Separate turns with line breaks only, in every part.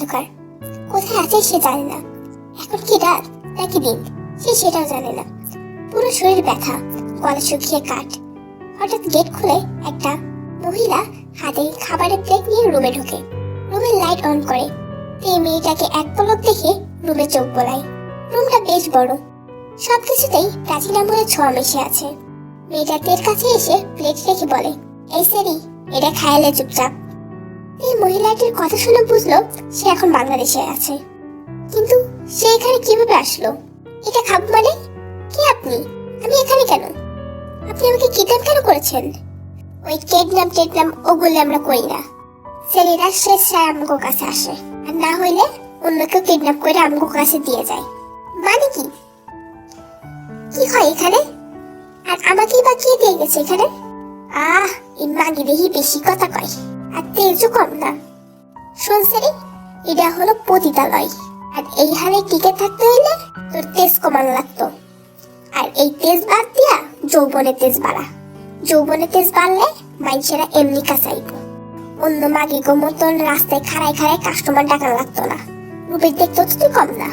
অন্ধকার, কোথায় আছে সে জানে না। এখন কি রাত নাকি দিন সে সেটাও জানে না। পুরো শরীর ব্যথা, গলা শুকিয়ে কাঠ। হঠাৎ গেট খুলে একটা মহিলা হাতে খাবারের প্লেট নিয়ে রুমে ঢোকে। রুমের লাইট অন করে। এই মেয়েটাকে এক পলক দেখে রুমে চোখ বোলায়। রুমটা বেশ বড়, সবকিছুতেই প্রাচীন আমলের ছোঁয়া মিশে আছে। মেয়েটা তের কাছে এসে প্লেট রেখে বলে, এই সেরি, এটা খায়ালে চুপচাপ। এই মহিলাটির কথা শুনে বুঝলো সে এখন বাংলাদেশে আছে। কিন্তু সে এখানে কিভাবে আসলো? এটা খাবো মানে? কে আপনি? আমি এখানে কেন? আপনি আমাকে কিডন্যাপ কেন করেছেন? ওই কিডন্যাপ ওগুলো আমরা করি না। ছেলেরা স্বেচ্ছায় আমগো কাছে আসে, আর না হইলে অন্য কেউ কিডন্যাপ করে আমগো কাছে দিয়ে যায়। মানে কি? কি হয় এখানে? আর আমাকেই বা কে দিয়ে গেছে এখানে? এই মাগি দেহি বেশি কথা কয়, আর তেজও কম না। শুনছেরি, এটা হলো পতিতালয়, আর এই হালে টিকে থাকতে হইলে তোর তেজ কমানো লাগতো। আর এই তেজ বাদ দিয়া যৌবনের তেজ বাড়া। যৌবনের তেজ বাড়লে মানুষেরা এমনি কাছাইব। অন্য মাগি গো মতন রাস্তায় খাড়ায় খাড়ায় কাস্টমার ডাকা লাগতো না। রূপের দেখতে তো তুই কম না।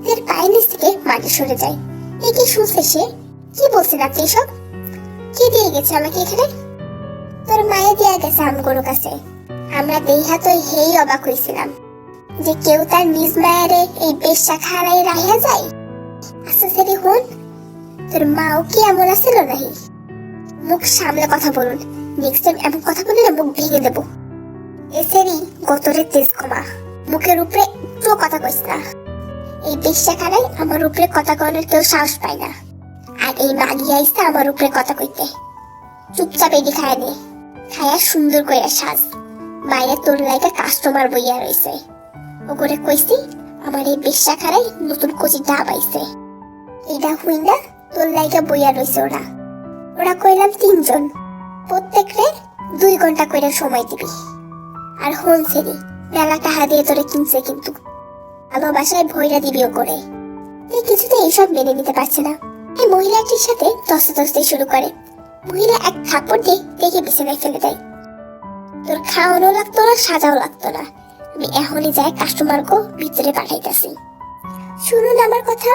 এর পায়ের নিচ থেকে মাটি সরে যায়। এই কি শুনছে সে? কি বলছেন আপনি এসব? কে দিয়ে গেছে আমাকে এখানে? তোর মায়ে দিয়ে গেছে আমগুলোর কাছে। আমরা দেইহা তো হেই অবাক হইছিলাম যে কেউ তার নিজ মায়েরে এই বেশ্যা খাড়াই রাহিয়া যায়। আচ্ছা সেরি হুন, তোর মাও কি এমন আছিল নাহি? মুখ সামলে কথা বলুন, নেক্সট টাইম এমন কথা বললে না মুখ ভেঙে দেবো। এসেরই গতরে তেজ কমা, মুখের উপরে একটু কথা কইস না। এই বেশ্যাখানায় আমার উপরে কথা কনের কেউ সাহস পায় না। আর এই মাগি আইসা আমার উপরে কথা কইতে। চুপচাপ এদি খায় নে, খায়া সুন্দর কইরা সাজ। বাইরে তোর লাইকা কাস্টমার বইয়া রইছে। ওগরে কইছি আমার এই বেশ্যাখানায় নতুন কোচি ডাব আইছে। এইটা হুই না তোর লাইকা বইয়া রইছে ওরা। ওরা কইলাম 3 জন, প্রত্যেকরে 2 ঘন্টা করে সময় দিবি। আর হোন সেরি, মেলা টাকা দিয়ে তোরে কিনছে কিন্তু ভালোবাসায় ভৈরা দিবিও করে। এই কিছুতে এইসব মেনে নিতে পারছে না। এই মহিলাটির সাথে ধস্তাধস্তি শুরু করে। মহিলা এক থাপ্পড় দিয়ে দেখে বিছানায় ফেলে দেয়। তোর খাওয়ানো লাগতো না, সাজাও লাগতো না। আমি এখনই যাই কাস্টমারকে ভিতরে পাঠাইতেছি। শুনুন আমার কথা।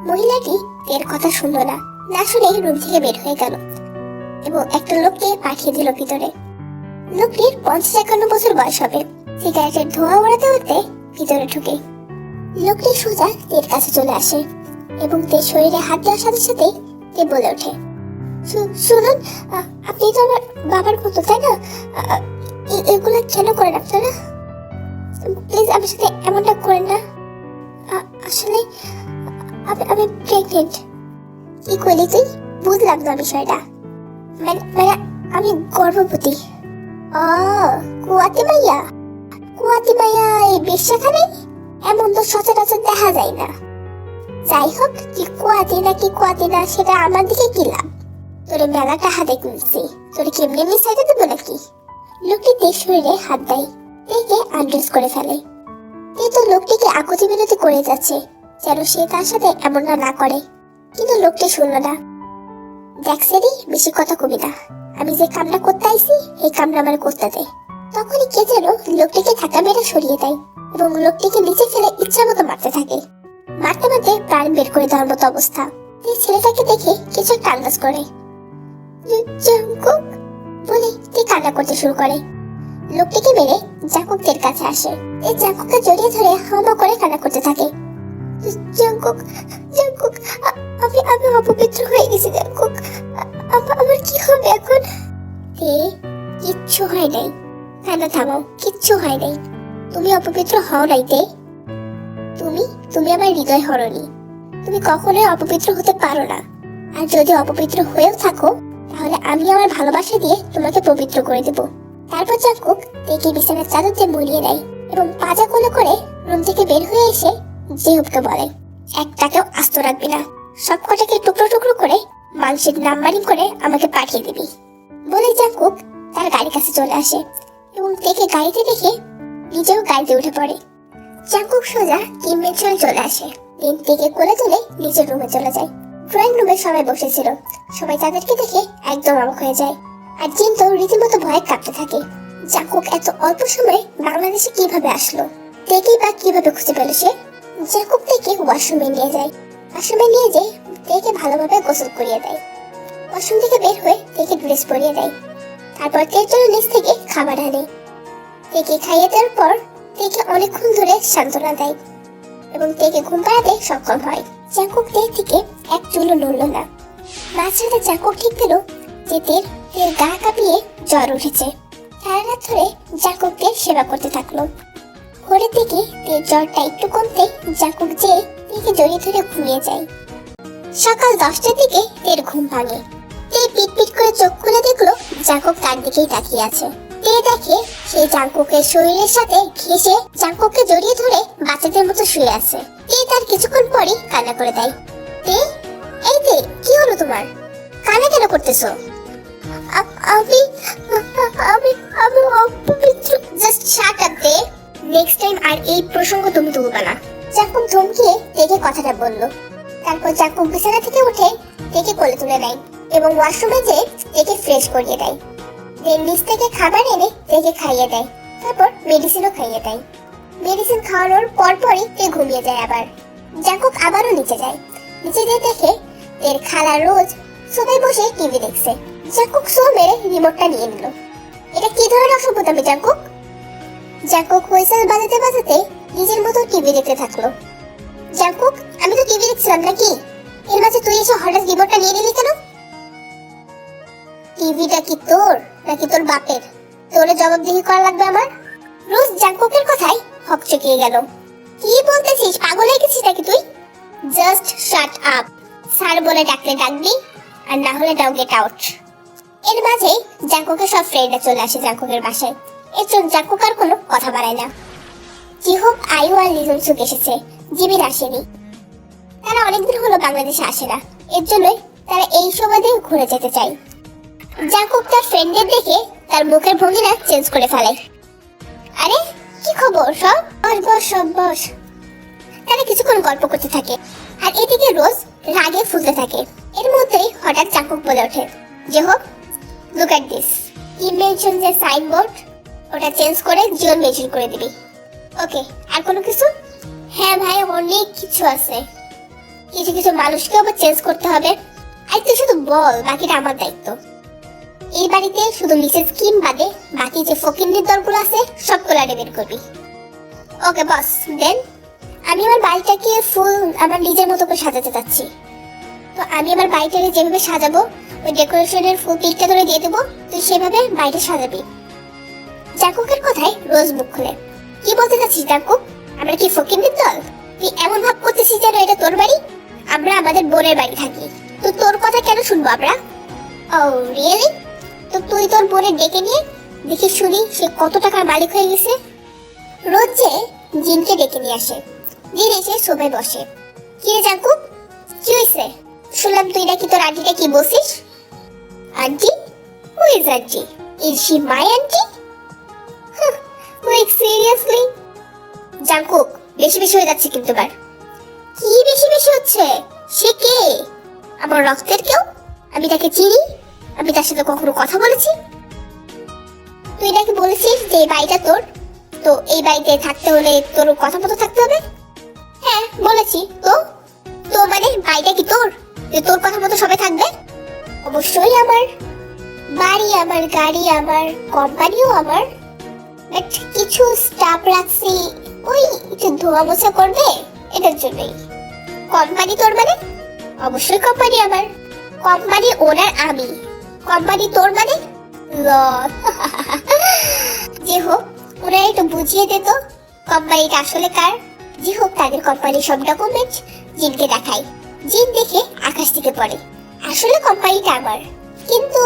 মহিলাটি এর কথা শুনলো না, না শুনে রুম থেকে বের হয়ে গেল এবং একটা লোককে পাঠিয়ে দিল ভিতরে। লোকটির 50-51 বছর বয়স হবে। সিগারেটের ধোঁয়া ওড়াতে উঠতে ভিতরে ঢুকে লোকটি সোজা তের কাছে চলে আসে এবং তের শরীরে হাত দেওয়ার সাথে সাথে তে বলে ওঠে, শুনুন, আপনি তো আমার বাবার মতো, তাই না? এগুলো কেন করেন আপনারা? প্লিজ আমার সাথে এমনটা করেন না। আসলে আমি প্রেগনেন্ট। কি করলি তুই? বুঝলাম না বিষয়টা। মানে আমি গর্ভবতী। কুয়াতি মাইয়া এই বেশ্যাখানে এমন তো সচরাচর দেখা যায় না। যাই হোক, কি কুয়াতি না সেটা আমার দিকে কি লাভ? তোরে মেলা টাকা দেখছি, তোরে কেমনি মিশাইতে দেবো নাকি? লোকটি তের শরীরে হাত দেয়, তেকে আনড্রেস করে ফেলে। তে তো লোকটিকে আকুতি বিনতি করে যাচ্ছে যেন সে তার সাথে এমন না করে, কিন্তু লোকটি শুনল না। দেখ সেরি, বেশি কথা কবি না। আমি যে কামটা করতে আইছি এই কামটা আমার করতে দে। তখনই কে যেন লোকটিকে ধাক্কা মেরে সরিয়ে দেয় এবং লোকটিকে নিচে ফেলে ইচ্ছা মতো মারতে থাকে। মারতে মারতে প্রাণ বের করে দেওয়ার মতো অবস্থা। এই ছেলেটাকে দেখে কিছু একটা আন্দাজ করে জাঙ্কুক বলে তে কান্না করতে শুরু করে। লোকটিকে মেরে জাঙ্কুক তের কাছে আসে। এই জাঙ্কুককে জড়িয়ে ধরে হাওয়া করে কান্না করতে থাকে। জাঙ্কুক, আমি অপবিত্র হয়ে গেছি জাঙ্কুক। আমার কি হবে এখন? কিচ্ছু হয় নাই। কান্না থামাও, কিচ্ছু হয় নাই। তুমি অপবিত্র হও নাই তে। তুমি আমার হৃদয় হরণী। তুমি কখনোই অপবিত্র হতে পারো না। আর যদি অপবিত্র হয়েও থাকো তাহলে আমি আমার ভালোবাসা দিয়ে তোমাকে পবিত্র করে দেব। তারপর জাঙ্কুক তেকে বিছানার চাদর দিয়ে মুড়িয়ে দেয় এবং পাজা কোলে করে রুম থেকে বের হয়ে এসে জেহুবকে বলে, একটাকেও আস্ত রাখবি না। সব কটাকে টুকরো টুকরো করে মাংসের নাম্বারিং করে আমাকে পাঠিয়ে দিবি। বলে জাঙ্কুক তার গাড়ির কাছে চলে আসে এবং তেকে গাড়িতে দেখে নিজেও গাড়িতে উঠে পড়ে। জাঙ্কুক সোজা কিমবেঞ্চলে চলে আসে। তেকে কোলে তুলে নিজের রুমে চলে যায়। ড্রয়িং রুমে সবাই বসেছিল। সবাই তাদেরকে দেখে একদম অবাক হয়ে যায়। আর জিন তো রীতিমতো ভয়ে কাঁপতে থাকে। জাঙ্কুক এত অল্প সময়ে বাংলাদেশে কিভাবে আসলো? তেকেই বা কিভাবে খুঁজে পেল সে? জ্যাকব তেকে ওয়াশরুমে নিয়ে যায়। ওয়াশরুমে নিয়ে যেয়ে তেকে ভালোভাবে গোসল করিয়ে দেয়। ওয়াশরুম থেকে বের হয়ে তেকে ড্রেস পরিয়ে দেয়। তারপর তের জন্য নিচ থেকে খাবার আনে। তেকে খাইয়ে দেওয়ার পর তেকে অনেকক্ষণ ধরে সান্ত্বনা দেয় এবং তেকে ঘুম পাড়াতে সক্ষম হয়। জ্যাকব তের থেকে এক চুলও নড়ল না। মাঝরাতে জ্যাকব ঠিক পেল যে তের গা কাঁপিয়ে জ্বর উঠেছে। সারা রাত ধরে জ্যাকব তের সেবা করতে থাকলো। ভোরের দিকে তের জ্বরটা একটু কমতে জ্যাকব যেয়ে তেকে জড়িয়ে ধরে ঘুমিয়ে যায়। সকাল 10টার দিকে তের ঘুম ভাঙে। তে পিট পিট করে চোখ খুলে দেখলো জ্যাকব তার দিকেই তাকিয়ে আছে। তে দেখে সেই জাঙ্কুকের শরীরের সাথে ঘেঁষে জাঙ্কুককে জড়িয়ে ধরে বাচ্চাদের মতো শুয়ে আছে। তে তার কিছুক্ষণ পরই কান্না করে দেয়। তে, এই তে, কি হলো তোমার? কান্না কেন করতেছো? আমি আমি আমি অপবিত্র। জাস্ট শাট আপ তে। নেক্সট টাইম আর এই প্রসঙ্গ তুমি তুলবে না। জাঙ্কুক ধমকিয়ে তেকে কথাটা বলল। তারপর জাঙ্কুক বিছানা থেকে উঠে তেকে কোলে তুলে নেয় এবং ওয়াশরুমে যেয়ে তেকে ফ্রেশ করিয়ে দেয়। দেন নিচ থেকে খাবার এনে তেকে খাইয়ে দেয়। তারপর মেডিসিনও খাইয়ে দেয়। মেডিসিন খাওয়ানোর পরপরই তে ঘুমিয়ে যায়। আবার জাঙ্কুক আবারও নিচে যায়। নিচে যেয়ে দেখে তের খালা রোজ সোফায় বসে টিভি দেখছে। জাঙ্কুক শো মেরে রিমোটটা নিয়ে নিল। এটা কি ধরনের অসভ্যতামি জাঙ্কুক? জাঙ্কুক হুইসেল বাজাতে বাজাতে নিজের মতো টিভি দেখতে থাকলো। জাঙ্কুক, আমি তো টিভি দেখছিলাম নাকি? এর মাঝে তুই এসে হঠাৎ রিমোটটা নিয়ে নিলি কেন? টিভিটা কি তোর নাকি তোর বাপের? তোরে জবাবদিহি করা লাগবে আমার। রোজ জাঙ্কুকের কথায় হকচকিয়ে গেল। কি বলতেছিস? পাগল হয়ে গেছিস নাকি তুই? Just shut up. স্যার বলে ডাকলে ডাকবি, আর না হলে নাও গেট আউট। এর মাঝে জাঙ্কুকের সব ফ্রেন্ডরা চলে আসে জাঙ্কুকের বাসায়। এর জন্য জাঙ্কুক আর কোনো কথা বাড়ায় না। জিহোপ, আয়ু আর লিজনসুক এসেছে, জিমিন আসেনি। তারা অনেকদিন হলো বাংলাদেশে আসে না। এর জন্যই তারা এই সময় ঘুরে যেতে চায়। জাঙ্কুক তার ফ্রেন্ডদের দেখে তার মুখের ভঙ্গিটা চেঞ্জ করে ফেলে। আরে কি খবর সব? বস বস সব বস। তারা কিছুক্ষণ গল্প করতে থাকে আর এদিকে রোজ রাগে ফুলতে থাকে। এর মধ্যেই হঠাৎ জাঙ্কুক বলে ওঠে, জিহোপ, লুক এট দিস। কি মেনশন যে সাইনবোর্ড, ওটা চেঞ্জ করে জিওন মেনশন করে দিবি। ওকে, আর কোনো কিছু? হ্যাঁ ভাই, অনেক কিছু আছে। কিছু কিছু মানুষকে আবার চেঞ্জ করতে হবে। আর তুই শুধু বল, বাকিটা আমার দায়িত্ব। এই বাড়িতে শুধু মিসেস কিম বাদে বাকি যে ফকিন্নির দলগুলো আছে সবগুলো বের করবি। ওকে বস। দেন আমি আমার বাড়িটাকে ফুল আমার নিজের মতো করে সাজাতে চাচ্ছি। তো আমি আমার বাড়িটাকে যেভাবে সাজাবো ওই ডেকোরেশনের ফুল পিকটা ধরে দিয়ে দেবো, তুই সেভাবে বাড়িটা সাজাবি। জাঙ্কুকের কথায় রোজ মুখ খুলে, কি বলতে চাচ্ছিস জাঙ্কুক? আমরা কি ফকিন্নির দল? তুই এমন ভাব করতেছিস যেন এটা তোর বাড়ি। আমরা আমাদের বোনের বাড়ি থাকি, তো তোর কথা কেন শুনবো আমরা? ও রিয়েলি? তো তুই তোর বোনের ডেকে নিয়ে দেখি শুনি সে কত টাকার মালিক হয়ে গেছে। রোজ যে জিনকে ডেকে নিয়ে আসে। জিন এসে সোফায় বসে। কি রে জাঙ্কুক, কি হয়েছে? শুনলাম তুই নাকি তোর আন্টিটা কি বলছিস। Aunty? Who is aunty? Is she my aunty? Like seriously? Jungkook, বেশি বেশি হয়ে যাচ্ছে কিন্তু এবার। কি বেশি বেশি হচ্ছে? সে কে? আমার রক্তের কেউ? আমি তাকে চিনি? আমি তার সাথে কখনো কথা বলেছি? তুই নাকি বলেছিস যে এই বাড়িটা তোর, তো এই বাড়িতে থাকতে হলে তোর কথা মতো থাকতে হবে। হ্যাঁ বলেছি। তো তো মানে বাড়িটা কি তোর, যে তোর কথা মতো সবাই থাকবে? অবশ্যই আমার বাড়ি, আমার গাড়ি, আমার কোম্পানিও আমার। বাট কিছু স্টাফ রাখছি ওই একটু ধোয়া মোছা করবে, এটার জন্যই। কোম্পানি তোর মানে? অবশ্যই কোম্পানি আমার। কোম্পানি ওনার আমি, কোম্পানি তোর মানে? যে হোক, ওরা একটু বুঝিয়ে দে তো কোম্পানিটা আসলে কার। যে হোক, তাদের কোম্পানির সব ডকুমেন্ট জিনকে দেখায়। জিন দেখে আকাশ থেকে পড়ে, আসলে কোম্পানিটা আমার। কিন্তু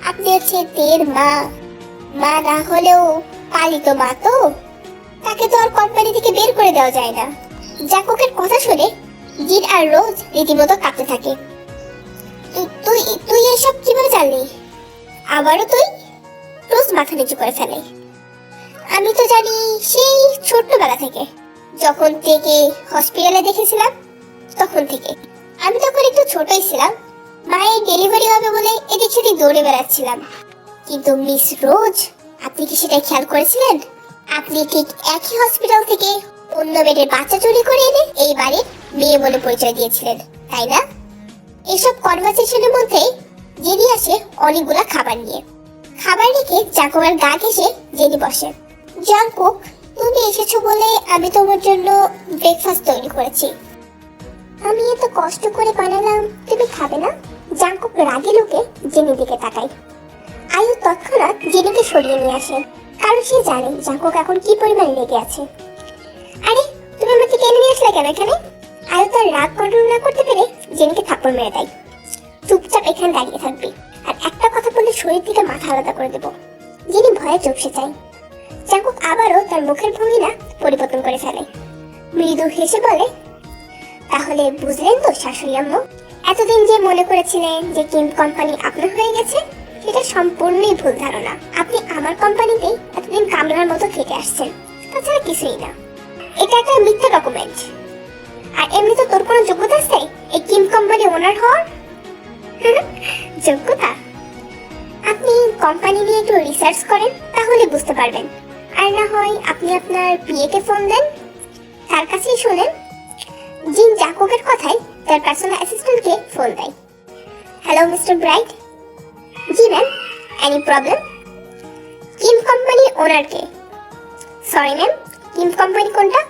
আপনি হচ্ছে তের মা, মা না হলেও পালিত মা, তো তাকে তো আর কোম্পানি থেকে বের করে দেওয়া যায় না। জাঙ্কুকের কথা শুনে জিন আর রোজ রীতিমতো কাঁপতে থাকে। তুই তুই এসব কিভাবে জানলি? আবারও তুই? রোজ মাথা নিচু করে ফেলে। আমি তো জানি সেই ছোট্টবেলা থেকে, যখন থেকে হসপিটালে দেখেছিলাম তখন থেকে। আমি তখন একটু ছোটই ছিলাম, মায়ের ডেলিভারি হবে বলে এদিক সেদিক দৌড়ে বেড়াচ্ছিলাম। কিন্তু মিস রোজ, আপনি কি সেটা খেয়াল করেছিলেন? আপনি ঠিক একই হসপিটাল থেকে অন্য বেডের বাচ্চা চুরি করে এনে এই বাড়ির মেয়ে বলে পরিচয় দিয়েছিলেন, তাই না? এসব কনভারসেশনের মধ্যে জেনি আসে অনেকগুলা খাবার নিয়ে। খাবার রেখে জাঙ্কুকের গা ঘেঁষে জেনি বসে। জাঙ্কুক, তুমি এসেছো বলে আমি তোমার জন্য ব্রেকফাস্ট তৈরি করেছি। আমি এত কষ্ট করে বানালাম, তুমি খাবে না? জাঙ্কুক রাগে লোকে জেনির দিকে তাকায়। আয়ু তৎক্ষণাৎ জেনিকে সরিয়ে নিয়ে আসে, কারণ সে জানে জাঙ্কুক এখন কি পরিমাণে রেগে আছে। আরে তুমি আমাকে টেনে নিয়ে আসলে কেন এখানে? আয়ু তার রাগ কন্ট্রোল না করতে পেরে জেনিকে থাপ্পড় মেরে দেয়। চুপচাপ এখানে দাঁড়িয়ে থাকবি, আর একটা কথা বললে শরীর থেকে মাথা আলাদা করে দেবো। জেনি ভয়ে চুপসে যায়। জাঙ্কুক আবারও তার মুখের ভঙ্গিটা পরিবর্তন করে ফেলে। মৃদু হেসে বলে, তাহলে বুঝলেন তো শাশুড়ি আম্মু, এতদিন যে মনে করেছিলেন যে কিম কোম্পানি আপনার হয়ে গেছে, সেটা সম্পূর্ণই ভুল ধারণা। আপনি আমার কোম্পানিতেই এতদিন কামলার মতো খেটে আসছেন, তাছাড়া কিছুই না। এটা একটা মিথ্যা ডকুমেন্ট। আর এমনি তো তোর কোনো যোগ্যতা আছে এই কিম কোম্পানি ওনার হওয়ার? যোগ্যতা? আপনি কোম্পানি নিয়ে একটু রিসার্চ করেন, তাহলে বুঝতে পারবেন। আর না হয় আপনি আপনার পিএকে ফোন দেন, তার কাছেই শোনেন। জিন জাঙ্কুকের কথায় তার পার্সোনাল অ্যাসিস্ট্যান্টকে ফোন দেয়। Hello mister Bright. জি ম্যাম, এনি প্রবলেম? কিম কোম্পানির ওনারকে? সরি ম্যাম, কিম কোম্পানি কোনটা?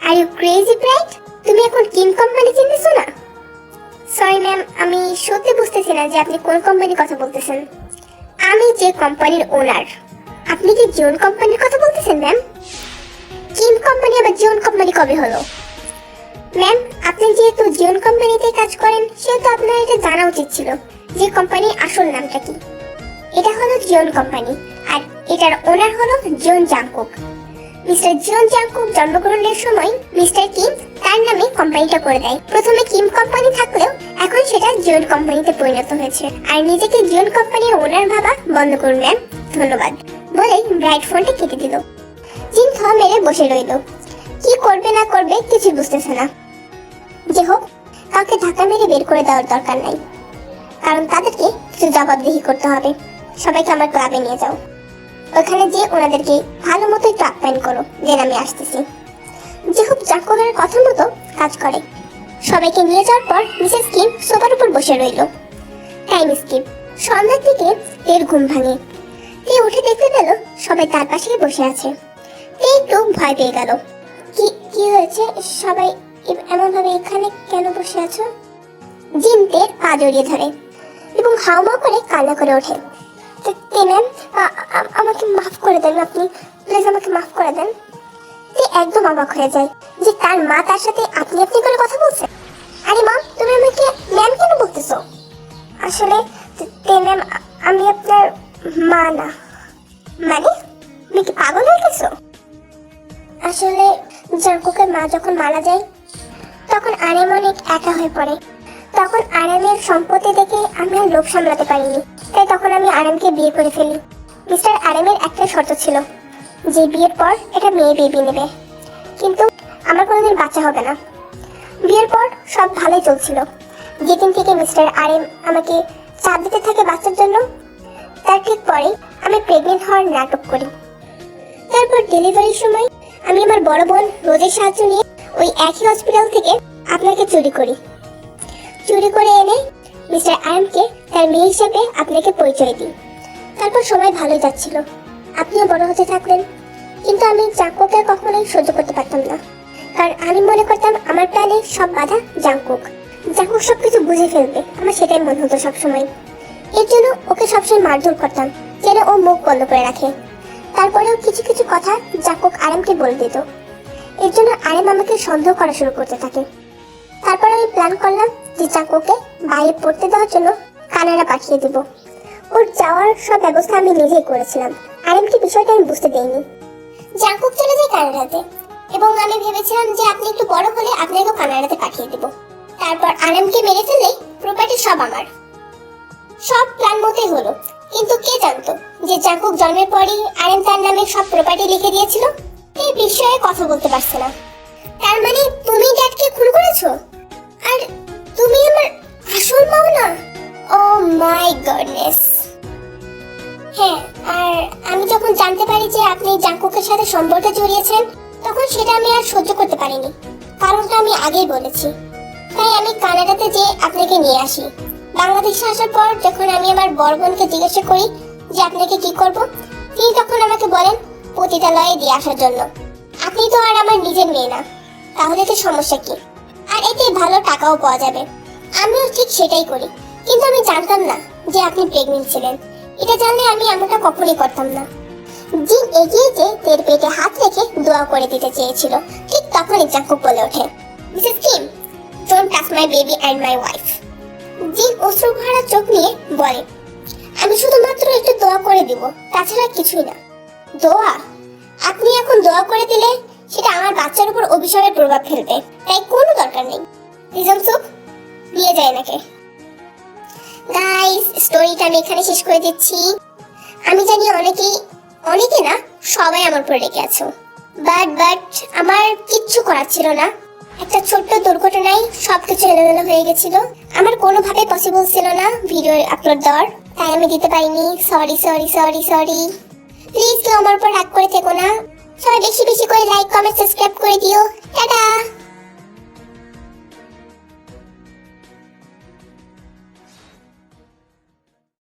আর ইউ ক্রেজি ব্রাইট, তুমি এখন কিম কোম্পানি চিনতেছো না? সরি ম্যাম, আমি সত্যি বুঝতেছি না যে আপনি কোন কোম্পানির কথা বলতেছেন। আমি যে কোম্পানির ওনার। আপনি কি জিওন কোম্পানির কথা বলতেছেন ম্যাম? কিম কোম্পানি আবার জিওন কোম্পানি কবে হলো? ম্যাম, আপনি যেহেতু জিওন কোম্পানিতে কাজ করেন, সেহেতু আপনার এটা জানা উচিত ছিল যে কোম্পানির আসল নামটা কি। এটা হলো জিওন কোম্পানি, আর এটার ওনার হলো Jeon Jungkook. Mister Jeon Jungkook জন্মগ্রহণের সময় মিস্টার কিম তার নামে কোম্পানিটা করে দেয়। প্রথমে কিম কোম্পানি থাকলেও এখন সেটা জিওন কোম্পানিতে পরিণত হয়েছে। আর নিজেকে জিওন কোম্পানির ওনার ভাবা বন্ধ করুন ম্যাম, ধন্যবাদ বলে ব্রাইট ফোনটা কেটে দিল। জিন থ মেরে বসে রইল, কি করবে না করবে কিছু বুঝতেছে না। যে হোক, কাউকে ধাক্কা মেরে বের করে দেওয়ার দরকার নাই, কারণ তাদেরকে কিছু জবাবদিহি করতে হবে। সবাইকে আমার ক্লাবে নিয়ে যাও, ওখানে যে ওনাদেরকে ভালো মতো একটু আপ্যায়ন করো, যেন আমি আসতেছি। যে হোক জাঙ্কুকের কথা মতো কাজ করে। সবাইকে নিয়ে যাওয়ার পর মিসেস কিম সোফার উপর বসে রইল। টাইম স্কিপ, সন্ধ্যার দিকে তের ঘুম ভাঙে। তে উঠে দেখতে পেল সবাই তার পাশেই বসে আছে। তে একটু ভয় পেয়ে গেল। কি কি হয়েছে? সবাই এমন ভাবে এখানে কেন বসে আছো? জিন তের পা জড়িয়ে ধরে এবং হাউমাউ করে কান্না করে ওঠে। তে ম্যাম, আমাকে মাফ করে দেন, আপনি প্লিজ আমাকে মাফ করে দেন। তে একদম অবাক হয়ে যায় যে তার মা তার সাথে আপনি আপনি করে কথা বলছে। আরে মা, তুমি আমাকে ম্যাম কেন বলতেছো? আসলে তে ম্যাম, আমি আপনার মা না। মানে তুমি কি পাগল হয়ে গেছো? আসলে জাঙ্কুকের মা যখন মারা যায়, তখন আরেম অনেক একা হয়ে পড়ে। তখন আরামের সম্পত্তি দেখে আমি আর লোভ সামলাতে পারিনি, তাই তখন আমি আরামকে বিয়ে করে ফেলি। মিস্টার আরামের একটা শর্ত ছিল যে বিয়ের পর এটা মেয়ে বেবি নেবে, কিন্তু আমার কোনোদিন বাচ্চা হবে না। বিয়ের পর সব ভালোই চলছিল। যেদিন থেকে মিস্টার আরেম আমাকে চাপ দিতে থাকে বাচ্চার জন্য, তার ঠিক পরে আমি প্রেগনেন্ট হওয়ার নাটক করি। তারপর ডেলিভারির সময় আমি আমার বড় বোন রোজের সাহায্য নিয়ে ওই একই হসপিটাল থেকে আপনাকে চুরি করি। চুরি করে এনে মিস্টার আরামকে তার মেয়ে হিসেবে আপনাকে পরিচয় দিই। তারপর সময় ভালোই যাচ্ছিল, আপনিও বড় হতে থাকলেন। কিন্তু আমি জাঙ্কুককে কখনোই সহ্য করতে পারতাম না, কারণ আমি মনে করতাম আমার প্ল্যানে সব বাধা জাঙ্কুক। জাঙ্কুক সবকিছু বুঝে ফেলবে, আমার সেটাই মনে হতো সবসময়। এর জন্য ওকে সবসময় মারধর করতাম যেন ও মুখ বন্ধ করে রাখে। তারপরেও কিছু কিছু কথা জাঙ্কুক আরামকে বলে দিত। এর জন্য আরাম আমাকে সন্দেহ করা শুরু করতে থাকে। তারপর আমি প্ল্যান করলাম যে জাঙ্কুককে বাইরে পড়তে দেওয়ার জন্য কানাডা পাঠিয়ে দিব। ওর যাওয়ার সব ব্যবস্থা আমি নিজেই করেছিলাম। আরামকে বিষয়টা আমি বুঝতে দেইনি। জাঙ্কুক চলে যায় কানাডাতে, এবং আমি ভেবেছিলাম যে আপনি একটু বড় হলে আপনাকেও কানাডাতে পাঠিয়ে দেব। তারপর আরামকে মেরে ফেললেই প্রপার্টি সব আমার। সব প্ল্যান মতোই হলো, কিন্তু কে জানতো যে জাঙ্কুক জন্মের পরেই আরাম তার নামে সব প্রপার্টি লিখে দিয়েছিল। এই বিষয়ে কথা বলতে পারছে না। তার মানে তুমি ড্যাডকে খুন করেছো, আর তুমি আমার আসল মা না? ও মাই গডনেস। হ্যাঁ, আর আমি যখন জানতে পারি যে আপনি জাঙ্কুকের সাথে সম্পর্ক জড়িয়েছেন, তখন সেটা আমি আর সহ্য করতে পারিনি। কারণটা আমি আগেই বলেছি। তাই আমি কানাডাতে যে আপনাকে নিয়ে আসি। বাংলাদেশে আসার পর যখন আমি আমার বড় বোনকে জিজ্ঞাসা করি যে আপনাকে কি করব, তিনি তখন আমাকে বলেন পতিতালয়ে দিয়ে আসার জন্য। আপনি তো আর আমার নিজের মেয়ে না, তাহলে তো সমস্যা কি? আর এতে ভালো টাকাও পাওয়া যাবে। আমিও ঠিক সেটাই করি, কিন্তু আমি জানতাম না যে আপনি প্রেগনেন্ট ছিলেন। এটা জানলে আমি এমনটা কখনোই করতাম না। জিন এগিয়ে যে তের পেটে হাত রেখে দোয়া করে দিতে চেয়েছিল, ঠিক তখনই জাঙ্কুক বলে ওঠে, Mrs Kim, don't touch my baby and my wife. জিন অশ্রুভরা চোখ নিয়ে বলে, আমি শুধুমাত্র একটু দোয়া করে দিব, তাছাড়া কিছুই না। দোয়া? আপনি এখন দোয়া করে দিলে সেটা আমার বাচ্চার উপর অভিশাপের প্রভাব ফেলবে, তাই কোনো দরকার নেই। রিজনসুপ, বিয়ে যায় নাকি? গাইস, স্টোরিটা আমি এখানে শেষ করে দিচ্ছি। আমি জানি অনেকে না, সবাই আমার উপর রেগে আছো, বাট আমার কিচ্ছু করার ছিল না। একটা ছোট্ট দুর্ঘটনায় সবকিছু এলোমেলো হয়ে গেছিল। আমার কোনোভাবে পসিবল ছিল না ভিডিও আপলোড দেওয়ার, তাই আমি দিতে পারিনি। সরি। প্লিজ কেউ আমার উপর রাগ করে থেকো না। সবাই বেশি বেশি করে লাইক, কমেন্ট, সাবস্ক্রাইব করে দিও। টাটা।